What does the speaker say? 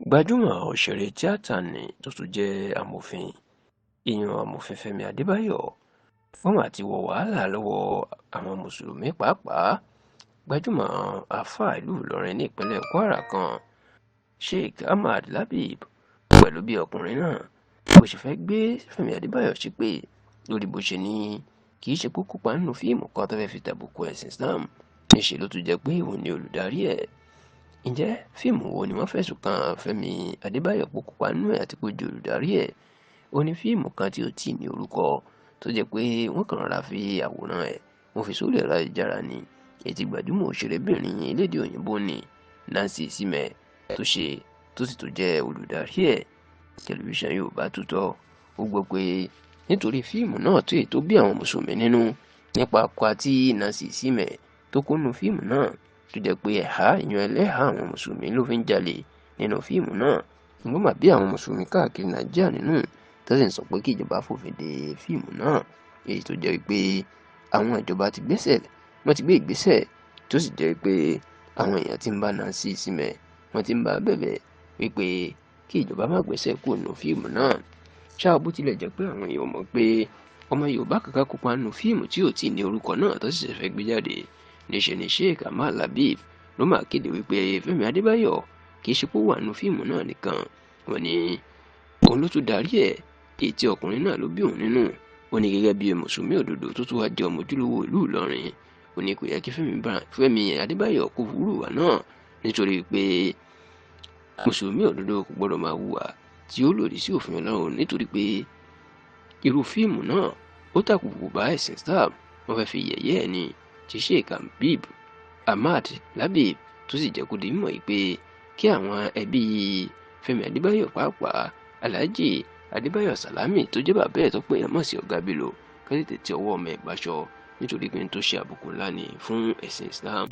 Gbajúmọ̀ òṣèré tíátà ni tó tún jẹ́ amòfin amòfin Fẹ́mi Adébáyọ̀ wọ́n mà ti wọ wàhálà lọ́wọ́ àwọn mùsùlùmí pàápàá. Gbajúmọ̀ àáfàá ìlú Ìlọrin ní ìpínlẹ̀ Kwara kan Sheikh Ahmad Labib pẹ̀lú bí ọkùnrin náà bó ṣe fẹ́ gbé Fẹ́mi Adébáyọ̀ ṣépè lórí bó ṣe ní kì í ṣe kó kópa nínú fíìmù kan tó fẹ́ fi tàbùkù ẹ̀sìn Islam, níṣẹ́ ló tún jẹ́ pé òun ni olùdarí ẹ̀. Ǹjẹ́ fíìmù wo ni wọ́n fẹ̀sùn kàn Fẹ́mi Adébáyọ̀ pé kópa nínú ẹ̀ àti pé jẹ́ olùdarí ẹ̀? Ó ní fíìmù kan tí ò tí ì ní orúkọ tó jẹ́ pé wọ́n kàn rárá fi àwòrán ẹ̀ wọ́n fi sórí ẹ̀rọ ayélujára ni. Ètí gbajúmọ̀ òṣèrébìnrin elédè òyìnbó ni Nancy Isime tó ṣe tó sì tó jẹ́ olùdarí ẹ̀. Tẹlifíṣàn Yorùbá Tutọ́ ó gbọ́ pé nítorí fíìmù náà tó ètò bí àwọn mùsùlùmí nínú nípa apá tí Nancy Isime tó kónú fíìmù náà tó jẹ́ pé ìyan ẹlẹ́hà àwọn mùsùlùmí ló fi ń jalè nínú fíìmù náà. Ìgbọ́n mà bí àwọn mùsùlùmí káàkiri Nàìjíríà nínú tó sì ń sọ pé kí ìjọba fòfin de fíìmù náà, èyí tó jẹ́ pé àwọn ìjọba ti gbé ìgbésẹ̀ tó sì jẹ́ pé àwọn èèyàn ti ń bá Nancy Isime wọ́n ti ń bá bẹ̀bẹ̀ wípé kí ìjọba má gbéṣẹ́ kúrò nínú fíìmù náà. Ṣáà bó tilẹ̀ jẹ́ pé àwọn èèyàn mọ̀ pé ọmọ Yorùbá kankan kópa nínú fíìmù tí ò tí ì ní orúkọ náà tó sì fẹ́ gbé jáde, níṣẹ́ ni Sheikh Ahmad Labib ló máa kéde wípé Fẹ́mi Adébáyọ̀ kì í ṣe pé ó wà nínú fíìmù náà nìkan, wọ́n ní òun ló tún darí ẹ̀, èyí tí ọkùnrin náà ló bí òun nínú. Ó ní gẹ́gẹ́ bí mùsùlùmí òdodo tó tún wá jẹ́ ọmọ ojúlówó ìlú Ìlọrin, ó ní kò yẹ kí Fẹ́mi Adébáyọ̀ kó wúrù wá náà nítorí pé mùsùlùmí òdodo kò gbọ́dọ̀ máa hùwà tí ó lòdì sí òfin Ọlọ́run, nítorí pé irú fíìmù náà ó tàkùkù bá ẹ̀sìn Islam, wọ́n fẹ́ fi yẹ̀yẹ́ ẹ̀ ni. Tí Sheikh Ahmad Labib tó sì jẹ́ kó di mímọ̀ pé kí àwọn ẹbí Fẹ́mi Adébáyọ̀ pàápàá Alhaji Adébáyọ̀ Salami tó jẹ́ bàbá ẹ̀ tó pè é mọ̀ sí Ọ̀gá Bello kí tètè tí ọwọ́ ọmọ ẹ̀ báṣọ nítorí pé n tó ṣe àbùkù ńlá ni fún ẹ̀sìn Islam.